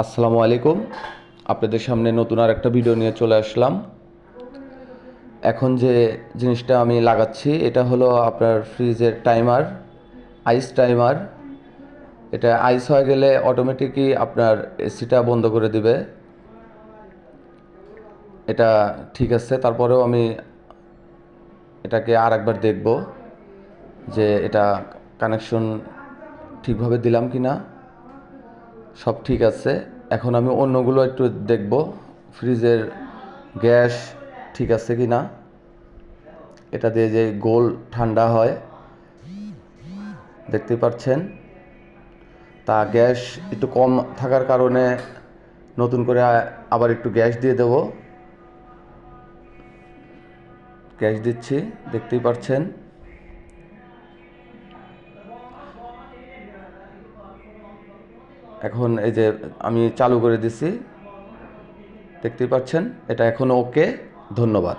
আসসালামু আলাইকুম। আপনাদের সামনে নতুন আর একটা ভিডিও নিয়ে চলে আসলাম। এখন যে জিনিসটা আমি লাগাচ্ছি এটা হলো আপনার ফ্রিজের টাইমার, আইস টাইমার। এটা আইস হয়ে গেলে অটোমেটিকই আপনার এসিটা বন্ধ করে দিবে। এটা ঠিক আছে, তারপরেও আমি এটাকে আর একবার দেখব যে এটা কানেকশন ঠিকভাবে দিলাম কি না। সব ঠিক আছে। এখন আমি অন্যগুলো একটু দেখব, ফ্রিজের গ্যাস ঠিক আছে কি না। এটা দিয়ে যে গোল ঠান্ডা হয় দেখতে পাচ্ছেন, তা গ্যাস একটু কম থাকার কারণে নতুন করে আবার একটু গ্যাস দিয়ে দেব। গ্যাস দিচ্ছি, দেখতেই পাচ্ছেন। এখন এই যে আমি চালু করে দিছি, দেখতেই পাচ্ছেন। এটা এখন ওকে। ধন্যবাদ।